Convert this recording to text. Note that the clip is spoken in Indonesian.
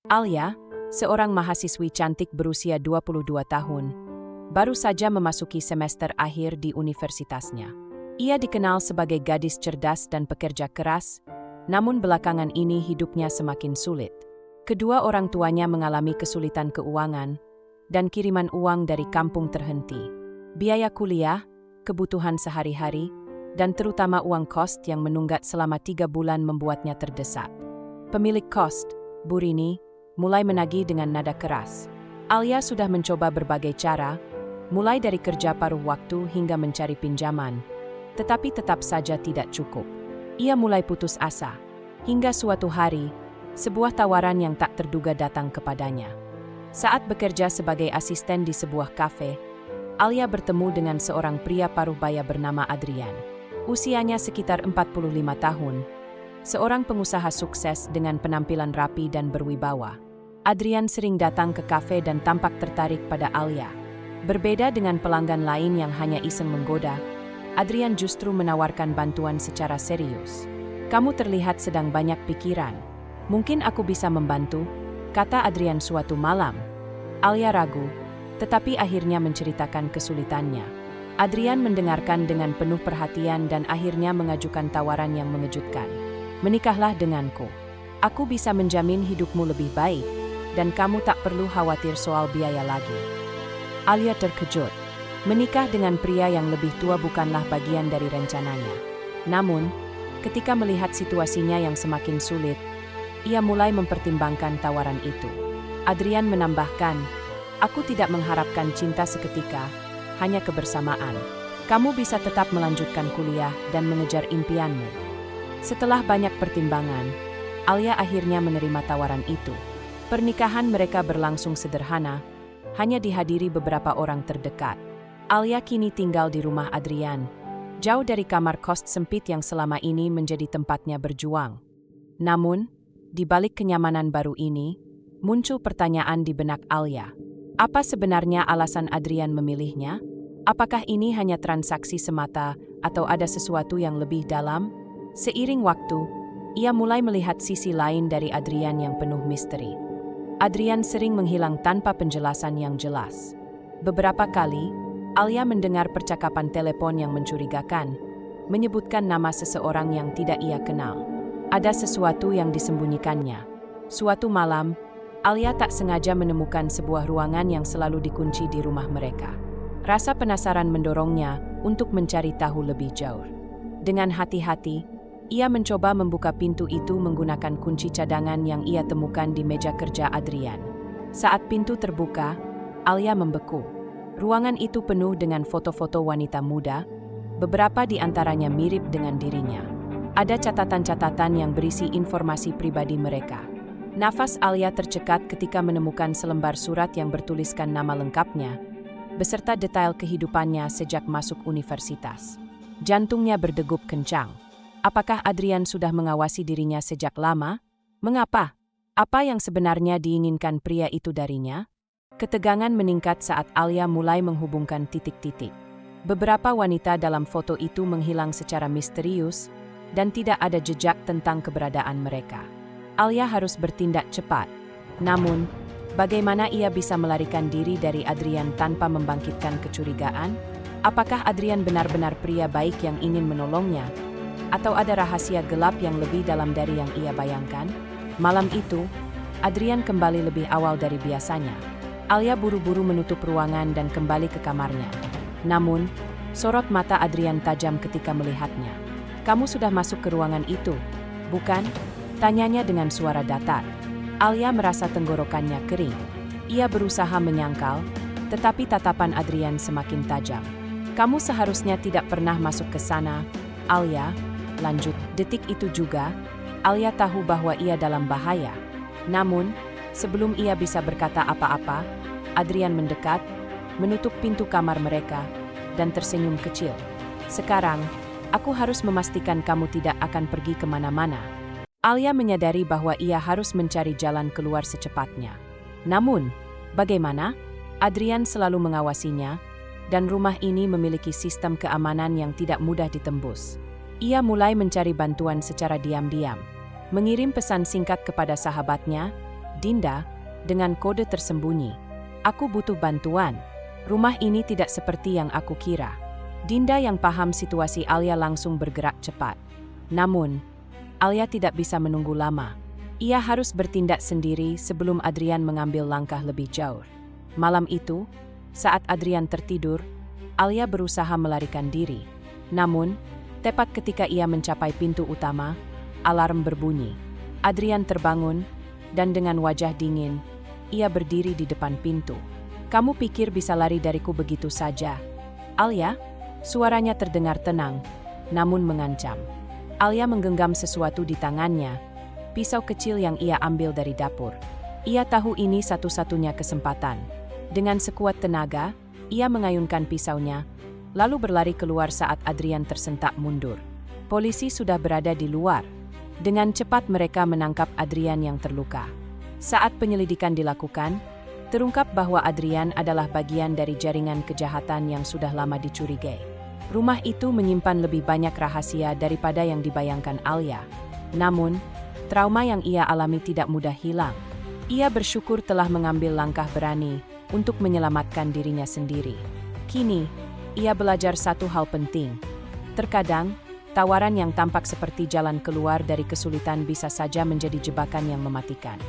Alia, seorang mahasiswi cantik berusia 22 tahun, baru saja memasuki semester akhir di universitasnya. Ia dikenal sebagai gadis cerdas dan pekerja keras, namun belakangan ini hidupnya semakin sulit. Kedua orang tuanya mengalami kesulitan keuangan, dan kiriman uang dari kampung terhenti. Biaya kuliah, kebutuhan sehari-hari, dan terutama uang kos yang menunggak selama 3 bulan membuatnya terdesak. Pemilik kos, Bu Rini, mulai menagih dengan nada keras. Alia sudah mencoba berbagai cara, mulai dari kerja paruh waktu hingga mencari pinjaman, tetapi tetap saja tidak cukup. Ia mulai putus asa, hingga suatu hari, sebuah tawaran yang tak terduga datang kepadanya. Saat bekerja sebagai asisten di sebuah kafe, Alia bertemu dengan seorang pria paruh baya bernama Adrian. Usianya sekitar 45 tahun, seorang pengusaha sukses dengan penampilan rapi dan berwibawa. Adrian sering datang ke kafe dan tampak tertarik pada Alia. Berbeda dengan pelanggan lain yang hanya iseng menggoda, Adrian justru menawarkan bantuan secara serius. "Kamu terlihat sedang banyak pikiran. Mungkin aku bisa membantu," kata Adrian suatu malam. Alia ragu, tetapi akhirnya menceritakan kesulitannya. Adrian mendengarkan dengan penuh perhatian dan akhirnya mengajukan tawaran yang mengejutkan. "Menikahlah denganku. Aku bisa menjamin hidupmu lebih baik, dan kamu tak perlu khawatir soal biaya lagi." Alia terkejut. Menikah dengan pria yang lebih tua bukanlah bagian dari rencananya. Namun, ketika melihat situasinya yang semakin sulit, ia mulai mempertimbangkan tawaran itu. Adrian menambahkan, "Aku tidak mengharapkan cinta seketika, hanya kebersamaan. Kamu bisa tetap melanjutkan kuliah dan mengejar impianmu." Setelah banyak pertimbangan, Alia akhirnya menerima tawaran itu. Pernikahan mereka berlangsung sederhana, hanya dihadiri beberapa orang terdekat. Alia kini tinggal di rumah Adrian, jauh dari kamar kos sempit yang selama ini menjadi tempatnya berjuang. Namun, di balik kenyamanan baru ini, muncul pertanyaan di benak Alia. Apa sebenarnya alasan Adrian memilihnya? Apakah ini hanya transaksi semata atau ada sesuatu yang lebih dalam? Seiring waktu, ia mulai melihat sisi lain dari Adrian yang penuh misteri. Adrian sering menghilang tanpa penjelasan yang jelas. Beberapa kali, Alia mendengar percakapan telepon yang mencurigakan, menyebutkan nama seseorang yang tidak ia kenal. Ada sesuatu yang disembunyikannya. Suatu malam, Alia tak sengaja menemukan sebuah ruangan yang selalu dikunci di rumah mereka. Rasa penasaran mendorongnya untuk mencari tahu lebih jauh. Dengan hati-hati, ia mencoba membuka pintu itu menggunakan kunci cadangan yang ia temukan di meja kerja Adrian. Saat pintu terbuka, Alia membeku. Ruangan itu penuh dengan foto-foto wanita muda, beberapa di antaranya mirip dengan dirinya. Ada catatan-catatan yang berisi informasi pribadi mereka. Nafas Alia tercekat ketika menemukan selembar surat yang bertuliskan nama lengkapnya, beserta detail kehidupannya sejak masuk universitas. Jantungnya berdegup kencang. Apakah Adrian sudah mengawasi dirinya sejak lama? Mengapa? Apa yang sebenarnya diinginkan pria itu darinya? Ketegangan meningkat saat Alia mulai menghubungkan titik-titik. Beberapa wanita dalam foto itu menghilang secara misterius, dan tidak ada jejak tentang keberadaan mereka. Alia harus bertindak cepat. Namun, bagaimana ia bisa melarikan diri dari Adrian tanpa membangkitkan kecurigaan? Apakah Adrian benar-benar pria baik yang ingin menolongnya? Atau ada rahasia gelap yang lebih dalam dari yang ia bayangkan? Malam itu, Adrian kembali lebih awal dari biasanya. Alia buru-buru menutup ruangan dan kembali ke kamarnya. Namun, sorot mata Adrian tajam ketika melihatnya. "Kamu sudah masuk ke ruangan itu, bukan?" tanyanya dengan suara datar. Alia merasa tenggorokannya kering. Ia berusaha menyangkal, tetapi tatapan Adrian semakin tajam. "Kamu seharusnya tidak pernah masuk ke sana, Alia," lanjut. Detik itu juga, Alia tahu bahwa ia dalam bahaya. Namun, sebelum ia bisa berkata apa-apa, Adrian mendekat, menutup pintu kamar mereka, dan tersenyum kecil. "Sekarang, aku harus memastikan kamu tidak akan pergi kemana-mana." Alia menyadari bahwa ia harus mencari jalan keluar secepatnya. Namun, bagaimana? Adrian selalu mengawasinya, dan rumah ini memiliki sistem keamanan yang tidak mudah ditembus. Ia mulai mencari bantuan secara diam-diam, mengirim pesan singkat kepada sahabatnya, Dinda, dengan kode tersembunyi. Aku butuh bantuan. Rumah ini tidak seperti yang aku kira. Dinda yang paham situasi Alia langsung bergerak cepat. Namun, Alia tidak bisa menunggu lama. Ia harus bertindak sendiri sebelum Adrian mengambil langkah lebih jauh. Malam itu, saat Adrian tertidur, Alia berusaha melarikan diri. Namun, tepat ketika ia mencapai pintu utama, alarm berbunyi. Adrian terbangun, dan dengan wajah dingin, ia berdiri di depan pintu. "Kamu pikir bisa lari dariku begitu saja?" "Alia?" Suaranya terdengar tenang, namun mengancam. Alia menggenggam sesuatu di tangannya, pisau kecil yang ia ambil dari dapur. Ia tahu ini satu-satunya kesempatan. Dengan sekuat tenaga, ia mengayunkan pisaunya, lalu berlari keluar saat Adrian tersentak mundur. Polisi sudah berada di luar. Dengan cepat mereka menangkap Adrian yang terluka. Saat penyelidikan dilakukan, terungkap bahwa Adrian adalah bagian dari jaringan kejahatan yang sudah lama dicurigai. Rumah itu menyimpan lebih banyak rahasia daripada yang dibayangkan Alia. Namun, trauma yang ia alami tidak mudah hilang. Ia bersyukur telah mengambil langkah berani untuk menyelamatkan dirinya sendiri. Kini, ia belajar satu hal penting. Terkadang, tawaran yang tampak seperti jalan keluar dari kesulitan bisa saja menjadi jebakan yang mematikan.